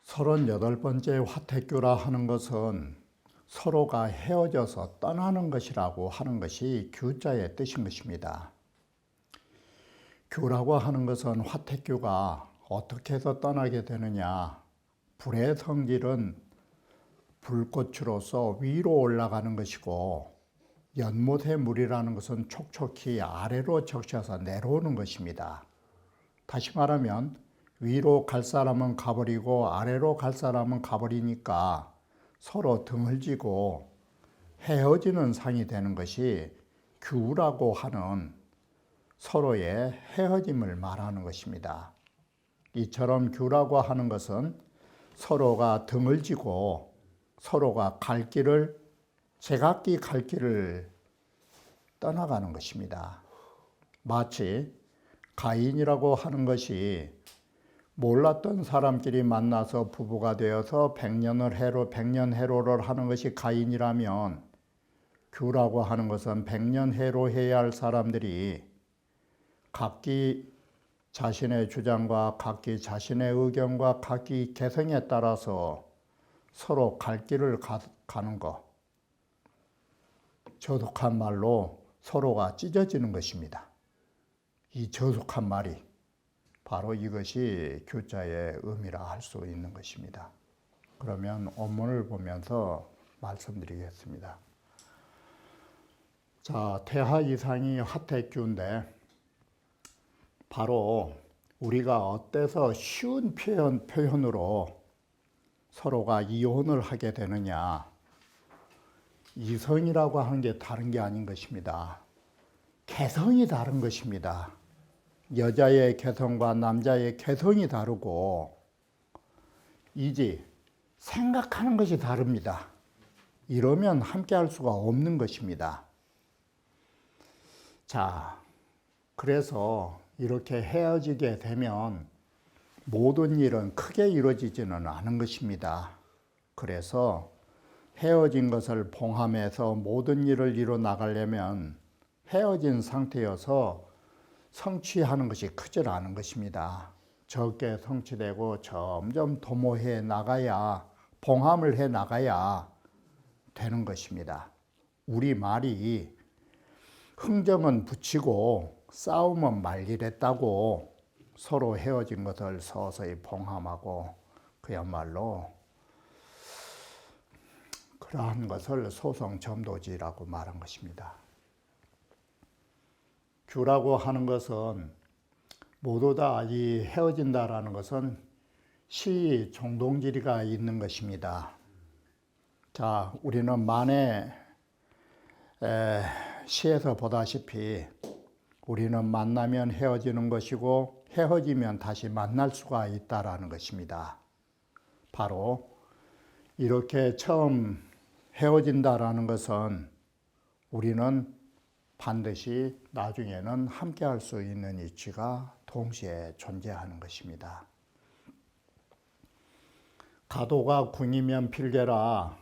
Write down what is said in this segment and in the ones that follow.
서른여덟 번째 화택교라 하는 것은 서로가 헤어져서 떠나는 것이라고 하는 것이 규자의 뜻인 것입니다. 교라고 하는 것은 화택교가 어떻게 해서 떠나게 되느냐, 불의 성질은 불꽃으로서 위로 올라가는 것이고 연못의 물이라는 것은 촉촉히 아래로 적셔서 내려오는 것입니다. 다시 말하면 위로 갈 사람은 가버리고 아래로 갈 사람은 가버리니까 서로 등을 지고 헤어지는 상이 되는 것이 규라고 하는 서로의 헤어짐을 말하는 것입니다. 이처럼 규라고 하는 것은 서로가 등을 지고 서로가 갈 길을 제각기 갈 길을 떠나가는 것입니다. 마치 가인이라고 하는 것이 몰랐던 사람끼리 만나서 부부가 되어서 백년 해로를 하는 것이 가인이라면 규라고 하는 것은 백년 해로해야 할 사람들이 각기 자신의 주장과 각기 자신의 의견과 각기 개성에 따라서 서로 갈 길을 가는 것, 저속한 말로 서로가 찢어지는 것입니다. 이 저속한 말이 바로 이것이 규자의 의미라 할 수 있는 것입니다. 그러면 원문을 보면서 말씀드리겠습니다. 자, 태하 이상이 화택규인데 바로 우리가 어때서 쉬운 표현으로 서로가 이혼을 하게 되느냐, 이성이라고 하는 게 다른 게 아닌 것입니다. 개성이 다른 것입니다. 여자의 개성과 남자의 개성이 다르고 이제 생각하는 것이 다릅니다. 이러면 함께 할 수가 없는 것입니다. 자, 그래서 이렇게 헤어지게 되면 모든 일은 크게 이루어지지는 않은 것입니다. 그래서 헤어진 것을 봉함해서 모든 일을 이뤄 나가려면 헤어진 상태여서 성취하는 것이 크질 않은 것입니다. 적게 성취되고 점점 도모해 나가야, 봉함을 해 나가야 되는 것입니다. 우리 말이 흥정은 붙이고 싸움은 말리랬다고 서로 헤어진 것을 서서히 봉함하고 그야말로 그러한 것을 소송점도지라고 말한 것입니다. 규라고 하는 것은 모두 다 이 헤어진다라는 것은 시 종동지리가 있는 것입니다. 자, 우리는 만에 시에서 보다시피 우리는 만나면 헤어지는 것이고 헤어지면 다시 만날 수가 있다라는 것입니다. 바로 이렇게 처음 헤어진다라는 것은 우리는 반드시 나중에는 함께 할 수 있는 이치가 동시에 존재하는 것입니다. 가도가 궁이면 필개라.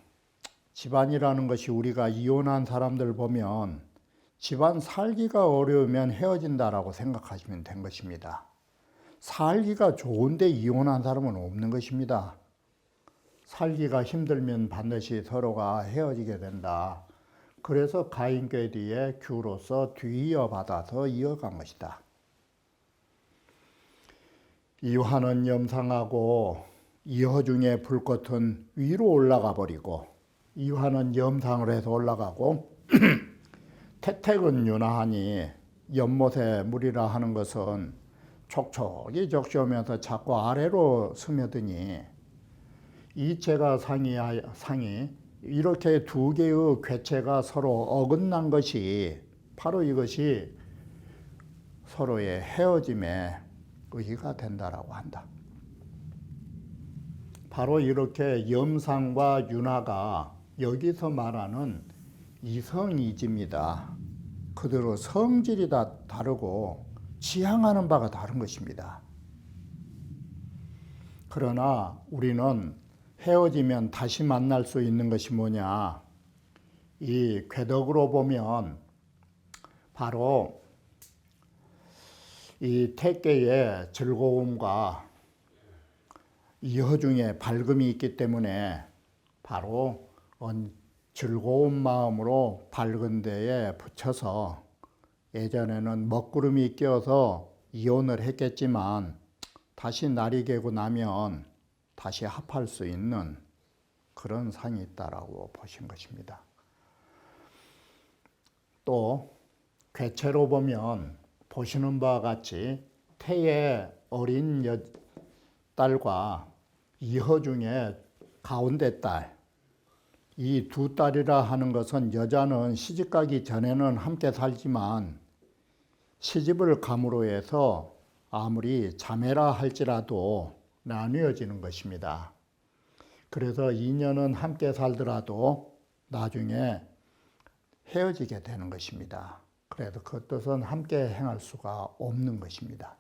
집안이라는 것이 우리가 이혼한 사람들 보면 집안 살기가 어려우면 헤어진다라고 생각하시면 된 것입니다. 살기가 좋은데 이혼한 사람은 없는 것입니다. 살기가 힘들면 반드시 서로가 헤어지게 된다. 그래서 가인궤뒤의 규로서 뒤이어받아서 이어간 것이다. 이화는 염상하고 이허 중에 불꽃은 위로 올라가 버리고 이화는 염상을 해서 올라가고 태택은 윤하하니 연못의 물이라 하는 것은 촉촉이 적셔오면서 자꾸 아래로 스며드니 이체가 상이 이렇게 두 개의 궤체가 서로 어긋난 것이 바로 이것이 서로의 헤어짐의 의의가 된다라고 한다. 바로 이렇게 염상과 윤하가 여기서 말하는 이성이지입니다. 그대로 성질이 다 다르고 지향하는 바가 다른 것입니다. 그러나 우리는 헤어지면 다시 만날 수 있는 것이 뭐냐? 이 궤덕으로 보면 바로 이 태계의 즐거움과 이허중에 밝음이 있기 때문에 바로 즐거운 마음으로 밝은 데에 붙여서 예전에는 먹구름이 껴서 이혼을 했겠지만 다시 날이 개고 나면 다시 합할 수 있는 그런 상이 있다라고 보신 것입니다. 또 괴체로 보면 보시는 바와 같이 태의 어린 딸과 이허중의 가운데 딸, 이 두 딸이라 하는 것은 여자는 시집가기 전에는 함께 살지만 시집을 감으로 해서 아무리 자매라 할지라도 나뉘어지는 것입니다. 그래서 2년은 함께 살더라도 나중에 헤어지게 되는 것입니다. 그래도 그 뜻은 함께 행할 수가 없는 것입니다.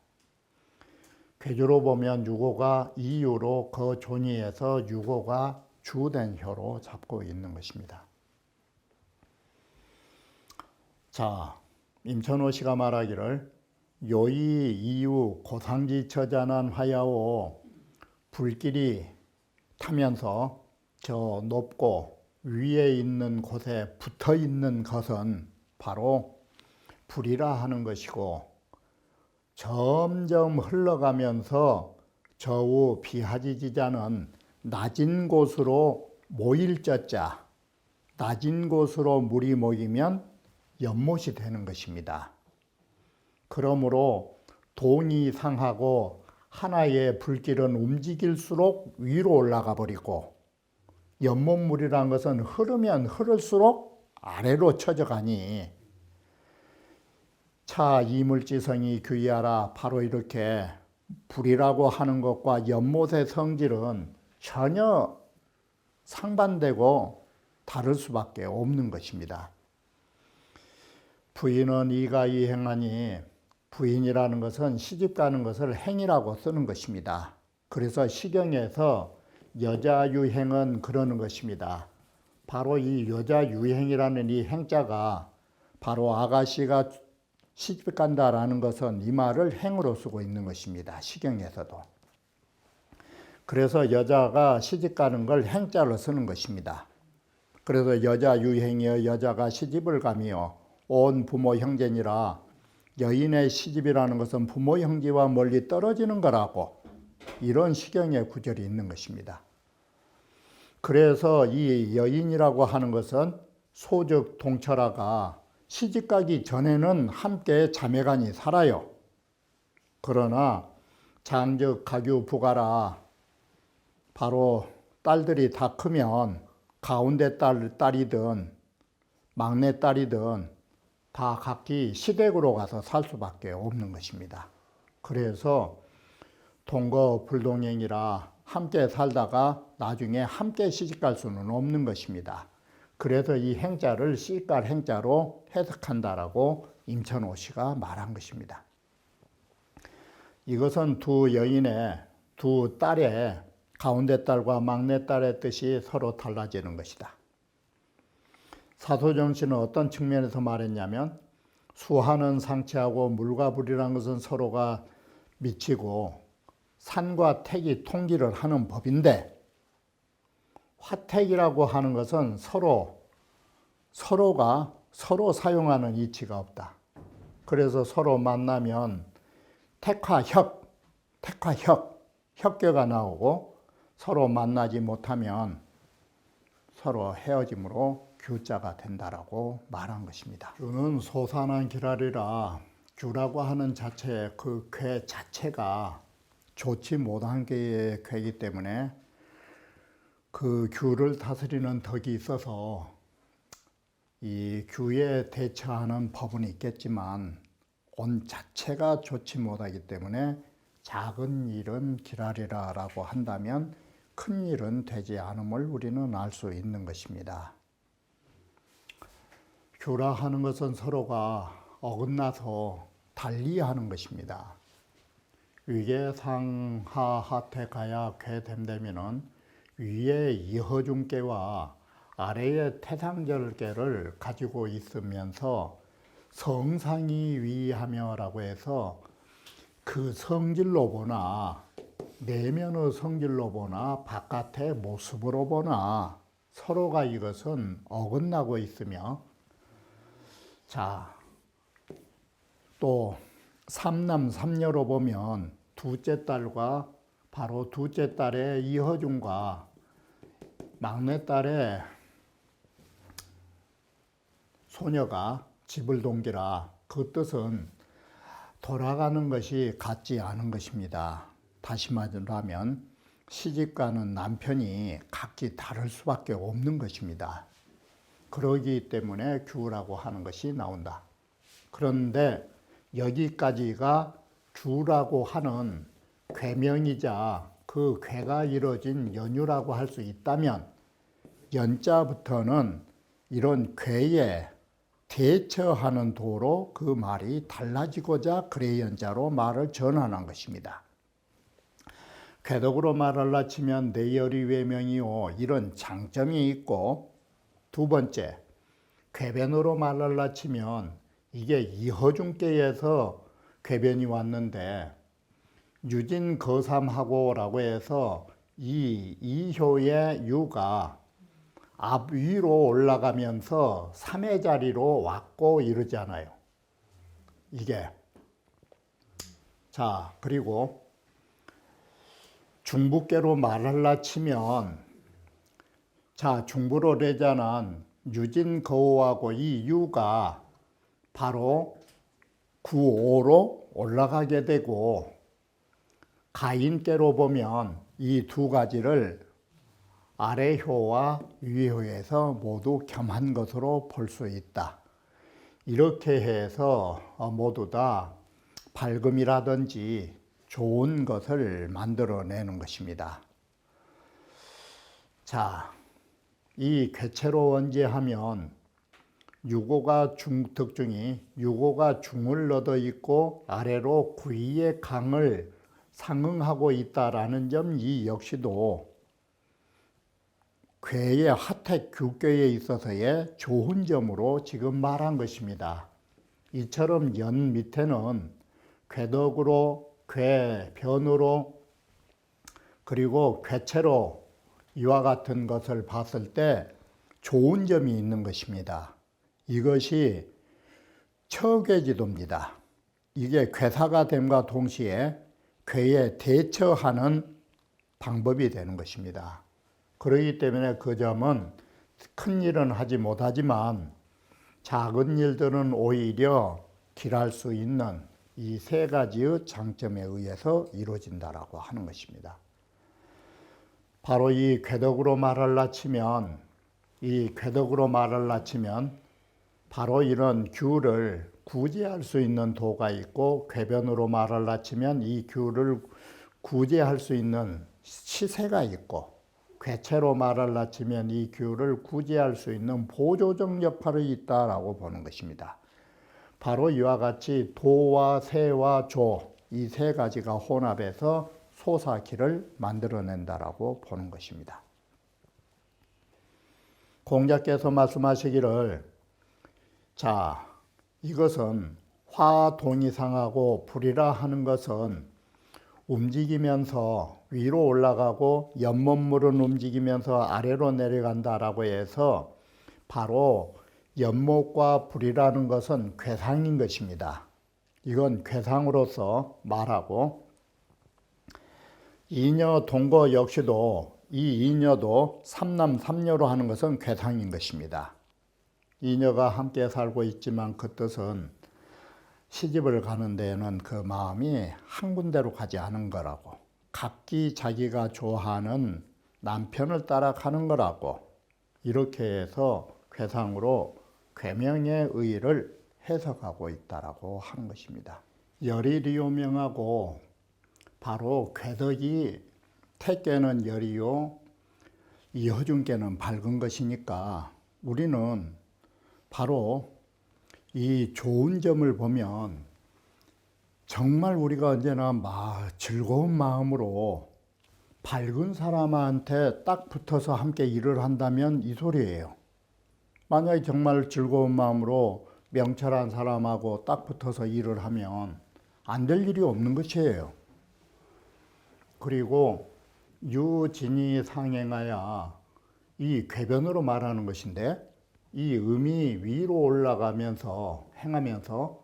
괴주로 보면 유고가 이유로 그 존의에서 유고가 주된 혀로 잡고 있는 것입니다. 자, 임천호 씨가 말하기를 요이 이유 고상지처자난 화야오 불길이 타면서 저 높고 위에 있는 곳에 붙어 있는 것은 바로 불이라 하는 것이고 점점 흘러가면서 저우 비하지지자는 낮은 곳으로 모일 쩌자 낮은 곳으로 물이 모이면 연못이 되는 것입니다. 그러므로 동이 상하고 하나의 불길은 움직일수록 위로 올라가 버리고 연못물이라는 것은 흐르면 흐를수록 아래로 쳐져가니 차 이물지성이 귀하라. 바로 이렇게 불이라고 하는 것과 연못의 성질은 전혀 상반되고 다를 수밖에 없는 것입니다. 부인은 이가 이행하니 부인이라는 것은 시집가는 것을 행이라고 쓰는 것입니다. 그래서 시경에서 여자유행은 그러는 것입니다. 바로 이 여자유행이라는 이 행자가 바로 아가씨가 시집간다라는 것은 이 말을 행으로 쓰고 있는 것입니다. 시경에서도. 그래서 여자가 시집가는 걸 행자로 쓰는 것입니다. 그래서 여자유행이여 여자가 시집을 가며 온 부모 형제니라 여인의 시집이라는 것은 부모 형제와 멀리 떨어지는 거라고 이런 시경의 구절이 있는 것입니다. 그래서 이 여인이라고 하는 것은 소즉 동철아가 시집가기 전에는 함께 자매간이 살아요. 그러나 장즉 가규 부가라 바로 딸들이 다 크면 가운데 딸이든 막내 딸이든 다 각기 시댁으로 가서 살 수밖에 없는 것입니다. 그래서 동거 불동행이라 함께 살다가 나중에 함께 시집갈 수는 없는 것입니다. 그래서 이 행자를 시집갈 행자로 해석한다라고 임천호 씨가 말한 것입니다. 이것은 두 여인의 두 딸의 가운데 딸과 막내 딸의 뜻이 서로 달라지는 것이다. 사소정 씨는 어떤 측면에서 말했냐면 수하는 상체하고 물과 불이라는 것은 서로가 미치고 산과 택이 통기를 하는 법인데 화택이라고 하는 것은 서로가 서로 사용하는 이치가 없다. 그래서 서로 만나면 혁교가 나오고 서로 만나지 못하면 서로 헤어짐으로 규자가 된다라고 말한 것입니다. 규는 소산한 기라리라 규라고 하는 자체 그 궤 자체가 좋지 못한 궤이기 때문에 그 규를 다스리는 덕이 있어서 이 규에 대처하는 법은 있겠지만 온 자체가 좋지 못하기 때문에 작은 일은 기라리라라고 한다면 큰 일은 되지 않음을 우리는 알 수 있는 것입니다. 규라 하는 것은 서로가 어긋나서 달리하는 것입니다. 위계 상하 하태 가야 괴됨되면은 위에 이허중계와 아래의 태상절계를 가지고 있으면서 성상이 위하며라고 해서 그 성질로 보나 내면의 성질로 보나 바깥의 모습으로 보나 서로가 이것은 어긋나고 있으며, 자, 또 삼남 삼녀로 보면 둘째 딸과 바로 둘째 딸의 이허중과 막내 딸의 소녀가 집을 동기라 그 뜻은 돌아가는 것이 같지 않은 것입니다. 다시 말하면 시집가는 남편이 각기 다를 수밖에 없는 것입니다. 그러기 때문에 규라고 하는 것이 나온다. 그런데 여기까지가 규라고 하는 괴명이자 그 괴가 이루어진 연유라고 할 수 있다면, 연자부터는 이런 괴에 대처하는 도로 그 말이 달라지고자 그래 연자로 말을 전환한 것입니다. 궤덕으로 말하려 치면 내열이 외명이요, 이런 장점이 있고, 두 번째 궤변으로 말하려 치면 이게 이허중계에서 궤변이 왔는데 유진거삼하고라고 해서 이 이효의 유가 앞 위로 올라가면서 3의 자리로 왔고 이러잖아요. 이게. 자, 그리고 중부계로 말하려 치면, 자, 중부로 내자는 유진거호하고 이 유가 바로 구오로 올라가게 되고, 가인계로 보면 이 두 가지를 아래효와 위효에서 모두 겸한 것으로 볼 수 있다. 이렇게 해서 모두 다 밝음이라든지 좋은 것을 만들어내는 것입니다. 자, 이 궤체로 원제하면 유고가 특중이 유고가 중을 얻어 있고 아래로 구이의 강을 상응하고 있다라는 점, 이 역시도 궤의 하택 규격에 있어서의 좋은 점으로 지금 말한 것입니다. 이처럼 연 밑에는 궤덕으로, 궤변으로, 그리고 궤체로 이와 같은 것을 봤을 때 좋은 점이 있는 것입니다. 이것이 처궤지도입니다. 이게 궤사가 됨과 동시에 궤에 대처하는 방법이 되는 것입니다. 그렇기 때문에 그 점은 큰 일은 하지 못하지만 작은 일들은 오히려 길할 수 있는 이 세 가지의 장점에 의해서 이루어진다라고 하는 것입니다. 바로 이 궤덕으로 말하려 치면, 바로 이런 규를 구제할 수 있는 도가 있고, 궤변으로 말하려 치면 이 규를 구제할 수 있는 시세가 있고, 궤체로 말하려 치면 이 규를 구제할 수 있는 보조적 역할이 있다라고 보는 것입니다. 바로 이와 같이 도와 세와 조, 이 세 가지가 혼합해서 소사기를 만들어낸다라고 보는 것입니다. 공자께서 말씀하시기를, 자, 이것은 화동이상하고 불이라 하는 것은 움직이면서 위로 올라가고 연못물은 움직이면서 아래로 내려간다라고 해서 바로 연못과 불이라는 것은 궤상인 것입니다. 이건 궤상으로서 말하고, 이녀 동거 역시도 이 이녀도 삼남 삼녀로 하는 것은 궤상인 것입니다. 이녀가 함께 살고 있지만 그 뜻은 시집을 가는 데에는 그 마음이 한 군데로 가지 않은 거라고, 각기 자기가 좋아하는 남편을 따라가는 거라고, 이렇게 해서 궤상으로 궤명의 의의를 해석하고 있다라고 하는 것입니다. 열이리오명하고 바로 궤덕이 태께는 열이요 이허중께는 밝은 것이니까 우리는 바로 이 좋은 점을 보면 정말 우리가 언제나 즐거운 마음으로 밝은 사람한테 딱 붙어서 함께 일을 한다면 이 소리예요. 만약에 정말 즐거운 마음으로 명철한 사람하고 딱 붙어서 일을 하면 안 될 일이 없는 것이에요. 그리고 유진이 상행하야 이 궤변으로 말하는 것인데, 이 음이 위로 올라가면서 행하면서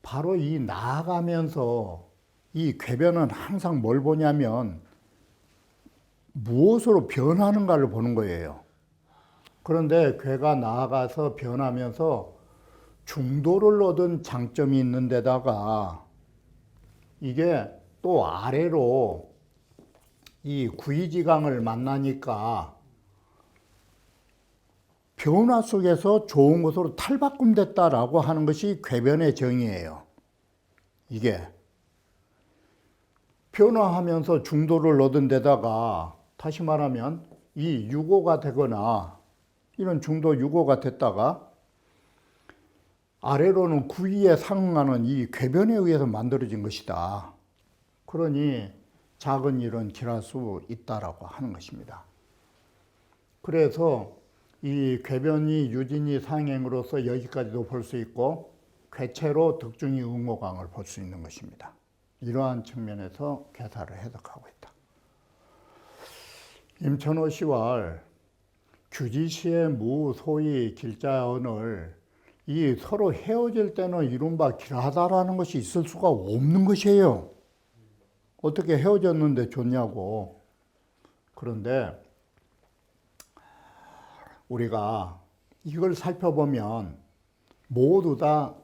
바로 이 나아가면서 이 궤변은 항상 뭘 보냐면 무엇으로 변하는가를 보는 거예요. 그런데 궤가 나아가서 변하면서 중도를 얻은 장점이 있는 데다가 이게 또 아래로 이 구이지강을 만나니까 변화 속에서 좋은 것으로 탈바꿈됐다라고 하는 것이 궤변의 정의예요. 이게 변화하면서 중도를 얻은 데다가 다시 말하면 이 유고가 되거나 이런 중도 유고가 됐다가 아래로는 구위에 상응하는 이 궤변에 의해서 만들어진 것이다. 그러니 작은 일은 길할 수 있다라고 하는 것입니다. 그래서 이 궤변이 유진이 상행으로서 여기까지도 볼 수 있고 궤체로 득중이 응호강을 볼 수 있는 것입니다. 이러한 측면에서 괴사를 해석하고 있다. 임천호 시왈 규지시의 무, 소위, 길자언을 이 서로 헤어질 때는 이른바 길하다라는 것이 있을 수가 없는 것이에요. 어떻게 헤어졌는데 좋냐고. 그런데 우리가 이걸 살펴보면 모두 다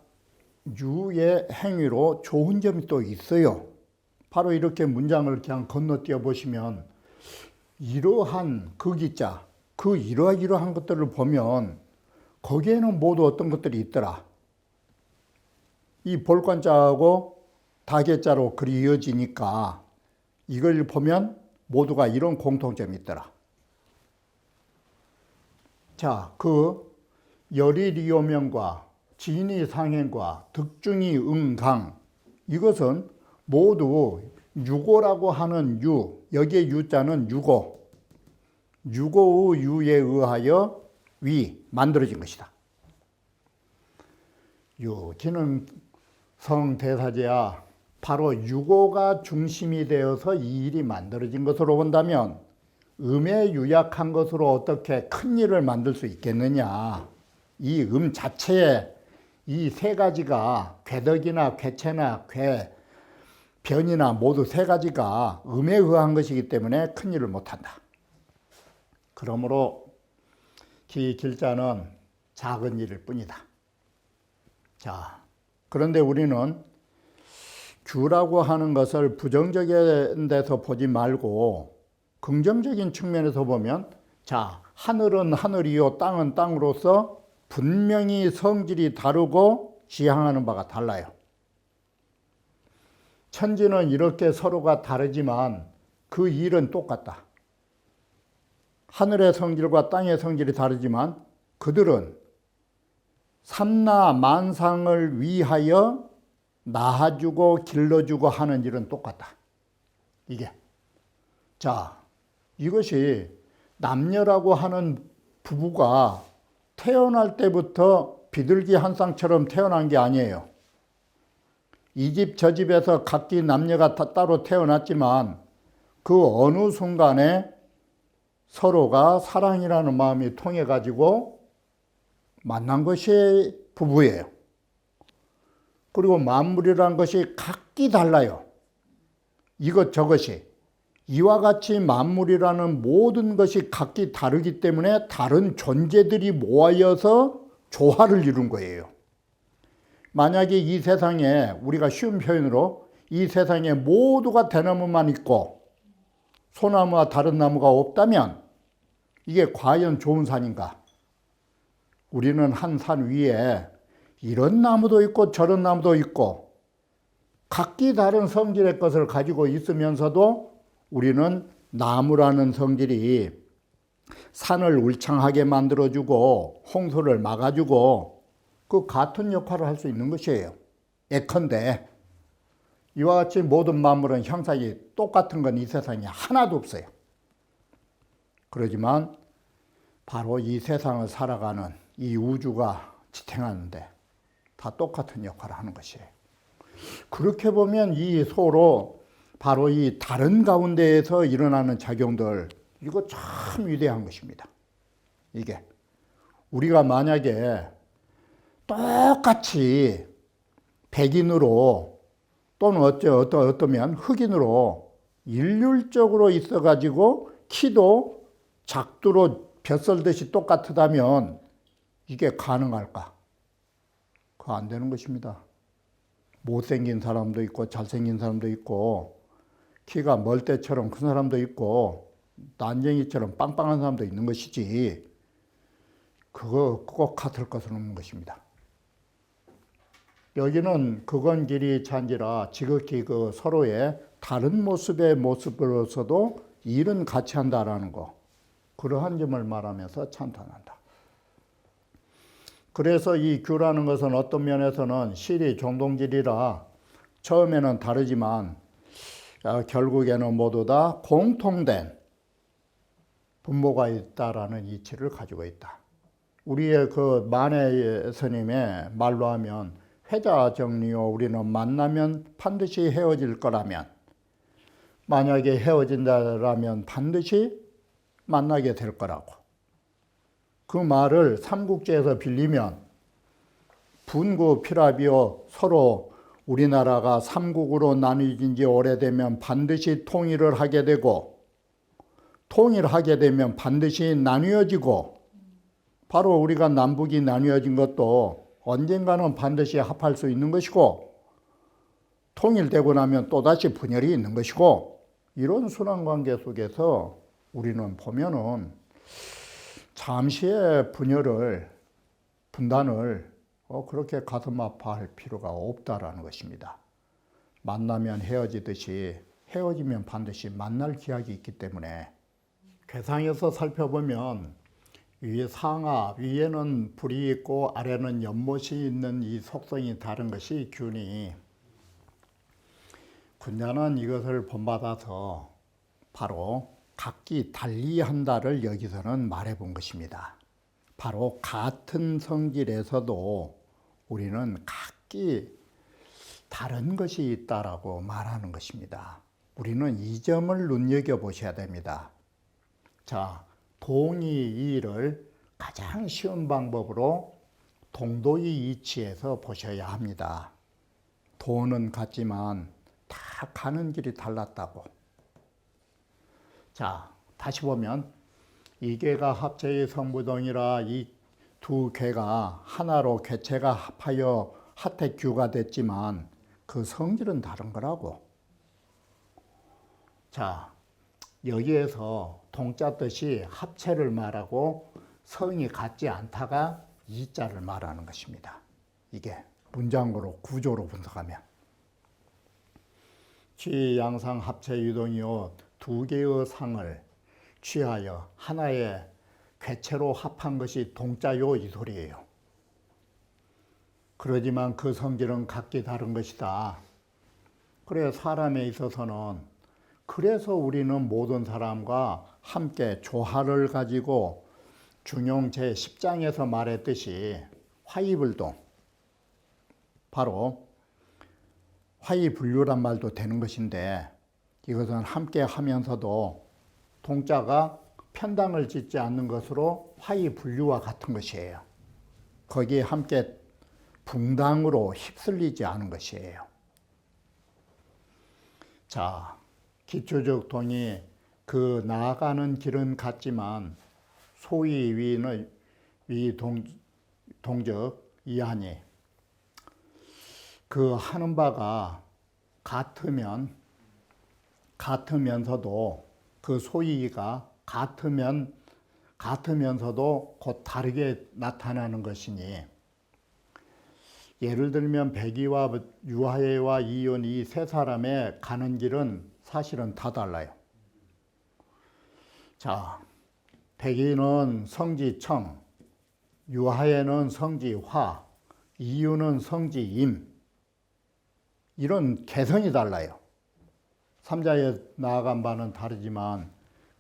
유의 행위로 좋은 점이 또 있어요. 바로 이렇게 문장을 그냥 건너뛰어 보시면 이러한 그 기자, 그 이러이러한 것들을 보면 거기에는 모두 어떤 것들이 있더라. 이 볼관자하고 다개자로 글이 이어지니까 이걸 보면 모두가 이런 공통점이 있더라. 자, 그 열이리오명과 진이 상행과 득중이 응강, 이것은 모두 유고라고 하는 유, 여기에 유자는 유고, 유고의 유에 의하여 위, 만들어진 것이다. 유지는 성대사제야, 바로 유고가 중심이 되어서 이 일이 만들어진 것으로 본다면 음에 유약한 것으로 어떻게 큰 일을 만들 수 있겠느냐. 이 음 자체에 이 세 가지가 궤덕이나 궤체나 궤변이나 모두 세 가지가 음에 의한 것이기 때문에 큰 일을 못한다. 그러므로 길자는 작은 일일 뿐이다. 자, 그런데 우리는 규라고 하는 것을 부정적인 데서 보지 말고 긍정적인 측면에서 보면, 자, 하늘은 하늘이요 땅은 땅으로서 분명히 성질이 다르고 지향하는 바가 달라요. 천지는 이렇게 서로가 다르지만 그 일은 똑같다. 하늘의 성질과 땅의 성질이 다르지만 그들은 삼나 만상을 위하여 낳아주고 길러주고 하는 일은 똑같다. 이게. 자, 이것이 남녀라고 하는 부부가 태어날 때부터 비둘기 한 쌍처럼 태어난 게 아니에요. 이 집 저 집에서 각기 남녀가 다 따로 태어났지만 그 어느 순간에 서로가 사랑이라는 마음이 통해 가지고 만난 것이 부부예요. 그리고 만물이라는 것이 각기 달라요. 이것저것이. 이와 같이 만물이라는 모든 것이 각기 다르기 때문에 다른 존재들이 모여서 조화를 이룬 거예요. 만약에 이 세상에, 우리가 쉬운 표현으로 이 세상에 모두가 대나무만 있고 소나무와 다른 나무가 없다면 이게 과연 좋은 산인가? 우리는 한 산 위에 이런 나무도 있고 저런 나무도 있고 각기 다른 성질의 것을 가지고 있으면서도 우리는 나무라는 성질이 산을 울창하게 만들어주고 홍수를 막아주고 그 같은 역할을 할 수 있는 것이에요. 예컨대 이와 같이 모든 만물은 형상이 똑같은 건 이 세상에 하나도 없어요. 그러지만 바로 이 세상을 살아가는 이 우주가 지탱하는데 다 똑같은 역할을 하는 것이에요. 그렇게 보면 이 서로 바로 이 다른 가운데에서 일어나는 작용들, 이거 참 위대한 것입니다. 이게 우리가 만약에 똑같이 백인으로 또는 어떠면 흑인으로 일률적으로 있어가지고 키도 작두로 벼슬듯이 똑같다면 이게 가능할까? 그거 안 되는 것입니다. 못생긴 사람도 있고 잘생긴 사람도 있고 키가 멀대처럼 큰 사람도 있고 난쟁이처럼 빵빵한 사람도 있는 것이지 그거 꼭 같을 것은 없는 것입니다. 여기는 그건 길이 찬지라 지극히 그 서로의 다른 모습의 모습으로서도 일은 같이 한다라는 거, 그러한 점을 말하면서 찬탄한다. 그래서 이 규라는 것은 어떤 면에서는 실이 종동질이라 처음에는 다르지만 결국에는 모두 다 공통된 분모가 있다라는 이치를 가지고 있다. 우리의 그 만해 스님의 말로 하면 회자정리요, 우리는 만나면 반드시 헤어질 거라면, 만약에 헤어진다라면 반드시 만나게 될 거라고. 그 말을 삼국지에서 빌리면 분구 피랍이요, 서로 우리나라가 삼국으로 나뉘어진 지 오래되면 반드시 통일을 하게 되고, 통일하게 되면 반드시 나뉘어지고, 바로 우리가 남북이 나뉘어진 것도 언젠가는 반드시 합할 수 있는 것이고, 통일되고 나면 또다시 분열이 있는 것이고, 이런 순환관계 속에서 우리는 보면은 잠시의 분단을 그렇게 가슴 아파할 필요가 없다라는 것입니다. 만나면 헤어지듯이 헤어지면 반드시 만날 기약이 있기 때문에 괴상에서 살펴보면 위에 상하, 위에는 불이 있고 아래는 연못이 있는 이 속성이 다른 것이 균이, 군자는 이것을 본받아서 바로 각기 달리한다를 여기서는 말해본 것입니다. 바로 같은 성질에서도 우리는 각기 다른 것이 있다라고 말하는 것입니다. 우리는 이 점을 눈여겨보셔야 됩니다. 자, 동의이를 가장 쉬운 방법으로 동도의 이치에서 보셔야 합니다. 도는 같지만 다 가는 길이 달랐다고. 자, 다시 보면 이 개가 합체의 성부동이라 이 두 개가 하나로 객체가 합하여 하택규가 됐지만 그 성질은 다른 거라고. 자, 여기에서 동자 뜻이 합체를 말하고 성이 같지 않다가 이자를 말하는 것입니다. 이게 문장으로 구조로 분석하면 취양상 합체 유동이요, 두 개의 상을 취하여 하나의 객체로 합한 것이 동자요, 이 소리예요. 그러지만 그 성질은 각기 다른 것이다. 그래 사람에 있어서는, 그래서 우리는 모든 사람과 함께 조화를 가지고 중용 제10장에서 말했듯이 화이불동, 바로 화이불류란 말도 되는 것인데, 이것은 함께 하면서도 동자가 편당을 짓지 않는 것으로 화이불류와 같은 것이에요. 거기에 함께 붕당으로 휩쓸리지 않은 것이에요. 자, 기초적 동이 그 나아가는 길은 같지만 소위 위는 동적 이하니 그 하는 바가 같으면서도 그 소위가 같으면서도 곧 다르게 나타나는 것이니, 예를 들면 백이와 유하예와 이온 이 세 사람의 가는 길은 사실은 다 달라요. 자, 백이는 성지 청, 유하예는 성지 화, 이유는 성지 임. 이런 개성이 달라요. 삼자에 나아간 바는 다르지만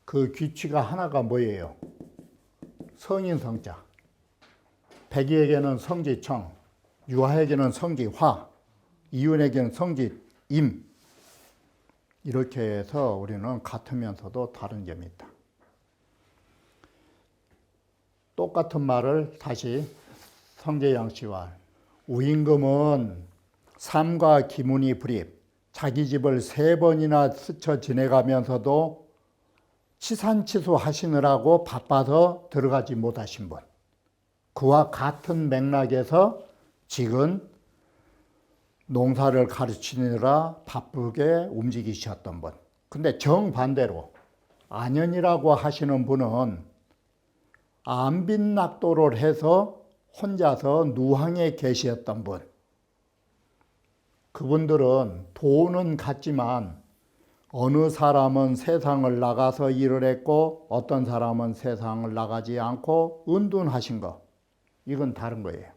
그 귀취가 하나가 뭐예요? 성인 성자. 백이에게는 성지청, 유화에게는 성지화, 이윤에게는 성지임. 이렇게 해서 우리는 같으면서도 다른 점이 있다. 똑같은 말을 다시 성재양 씨와 우임금은 삼과 기문이 불입, 자기 집을 3번이나 스쳐 지내가면서도 치산치수 하시느라고 바빠서 들어가지 못하신 분. 그와 같은 맥락에서 지금 농사를 가르치느라 바쁘게 움직이셨던 분. 근데 정반대로 안연이라고 하시는 분은 안빈낙도를 해서 혼자서 누항에 계셨던 분. 그분들은 돈은 같지만 어느 사람은 세상을 나가서 일을 했고 어떤 사람은 세상을 나가지 않고 은둔하신 거. 이건 다른 거예요.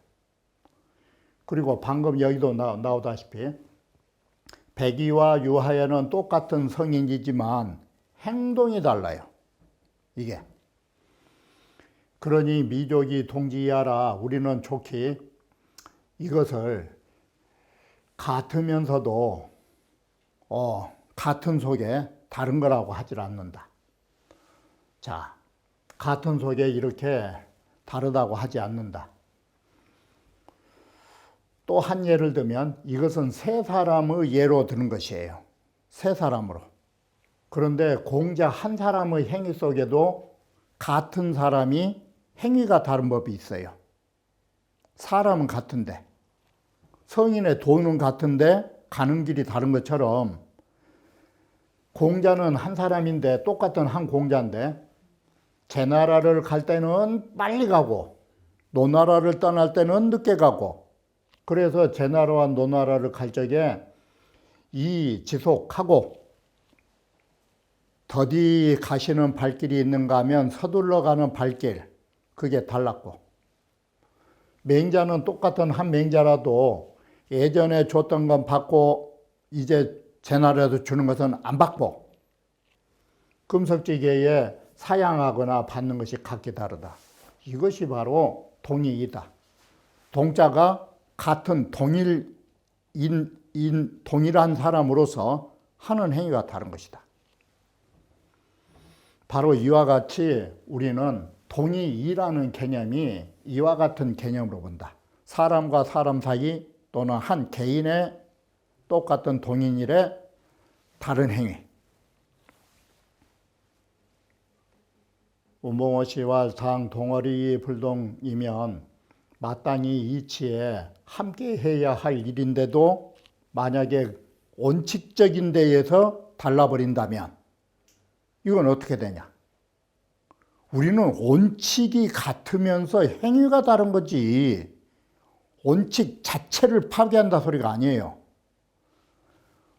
그리고 방금 여기도 나오다시피 백이와 유하에는 똑같은 성인이지만 행동이 달라요. 이게. 그러니 미족이 동지하라. 우리는 좋게 이것을 같으면서도 같은 속에 다른 거라고 하질 않는다. 자, 같은 속에 이렇게 다르다고 하지 않는다. 또 한 예를 들면 이것은 세 사람의 예로 드는 것이에요. 세 사람으로. 그런데 공자 한 사람의 행위 속에도 같은 사람이 행위가 다른 법이 있어요. 사람은 같은데 성인의 돈은 같은데 가는 길이 다른 것처럼 공자는 한 사람인데 똑같은 한 공자인데 제나라를 갈 때는 빨리 가고 노나라를 떠날 때는 늦게 가고 그래서 제나라와 노나라를 갈 적에 이 지속하고 더디 가시는 발길이 있는가 하면 서둘러 가는 발길 그게 달랐고 맹자는 똑같은 한 맹자라도 예전에 줬던 건 받고 이제 제나라에서 주는 것은 안 받고 금석지계에 사양하거나 받는 것이 각기 다르다. 이것이 바로 동의이다. 동자가 같은 동일한 사람으로서 하는 행위가 다른 것이다. 바로 이와 같이 우리는 동의이라는 개념이 이와 같은 개념으로 본다. 사람과 사람 사이 또는 한 개인의 똑같은 동인일의 다른 행위. 운봉호 씨와 상 동어리 불동이면 마땅히 이치에 함께 해야 할 일인데도 만약에 원칙적인 데에서 달라버린다면 이건 어떻게 되냐? 우리는 원칙이 같으면서 행위가 다른 거지 원칙 자체를 파괴한다 소리가 아니에요.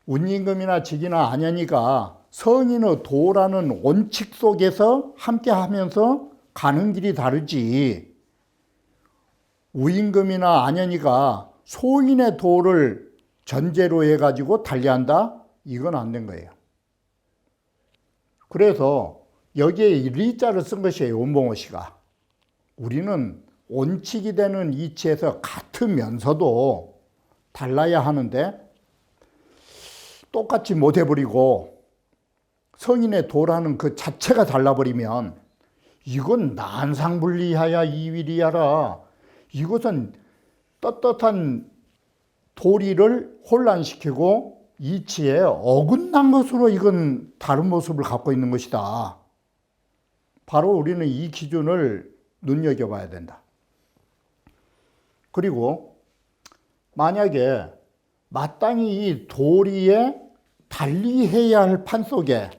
운임금이나 직이나 안연이가 성인의 도라는 원칙 속에서 함께 하면서 가는 길이 다르지 우임금이나 안연이가 소인의 도를 전제로 해가지고 달리한다? 이건 안 된 거예요. 그래서 여기에 리자를 쓴 것이에요. 운봉호 씨가. 우리는 원칙이 되는 이치에서 같으면서도 달라야 하는데 똑같이 못 해버리고 성인의 도라는 그 자체가 달라버리면 이건 난상분리하야 이위리하라. 이것은 떳떳한 도리를 혼란시키고 이치에 어긋난 것으로 이건 다른 모습을 갖고 있는 것이다. 바로 우리는 이 기준을 눈여겨봐야 된다. 그리고 만약에 마땅히 이 도리에 달리해야 할 판 속에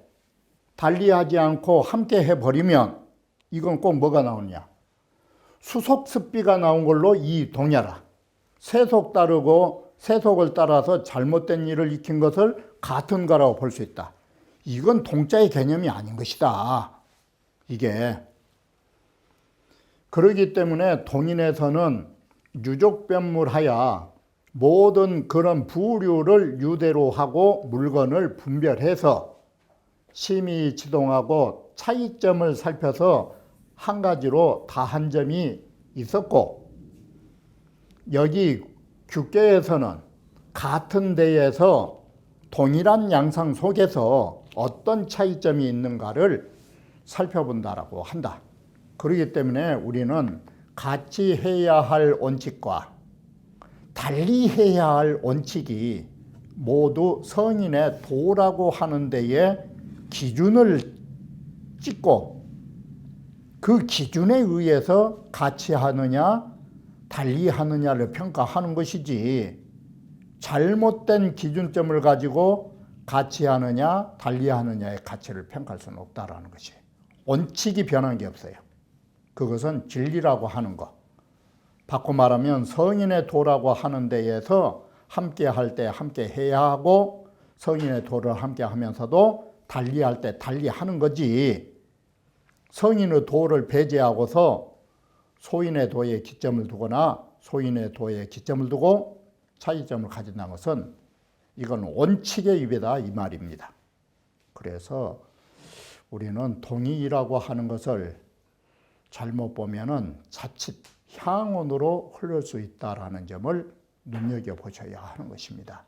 달리하지 않고 함께 해버리면 이건 꼭 뭐가 나오느냐. 수속습비가 나온 걸로 이 동야라. 세속 따르고 세속을 따라서 잘못된 일을 익힌 것을 같은 거라고 볼 수 있다. 이건 동자의 개념이 아닌 것이다. 이게. 그러기 때문에 동인에서는 유족변물하여 모든 그런 부류를 유대로 하고 물건을 분별해서 심히 지동하고 차이점을 살펴서 한 가지로 다 한 점이 있었고, 여기 규계에서는 같은 데에서 동일한 양상 속에서 어떤 차이점이 있는가를 살펴본다라고 한다. 그렇기 때문에 우리는 같이 해야 할 원칙과 달리 해야 할 원칙이 모두 성인의 도라고 하는 데에 기준을 찍고 그 기준에 의해서 같이 하느냐 달리 하느냐를 평가하는 것이지, 잘못된 기준점을 가지고 같이 하느냐 달리 하느냐의 가치를 평가할 수는 없다라는 것이, 원칙이 변한 게 없어요. 그것은 진리라고 하는 것. 바꿔 말하면 성인의 도라고 하는 데에서 함께 할 때 함께 해야 하고, 성인의 도를 함께 하면서도 달리 할 때 달리 하는 거지, 성인의 도를 배제하고서 소인의 도에 기점을 두거나 소인의 도에 기점을 두고 차이점을 가진다는 것은 이건 원칙의 위배다 이 말입니다. 그래서 우리는 동의라고 하는 것을 잘못 보면은 자칫 향언으로 흐를 수 있다라는 점을 눈여겨보셔야 하는 것입니다.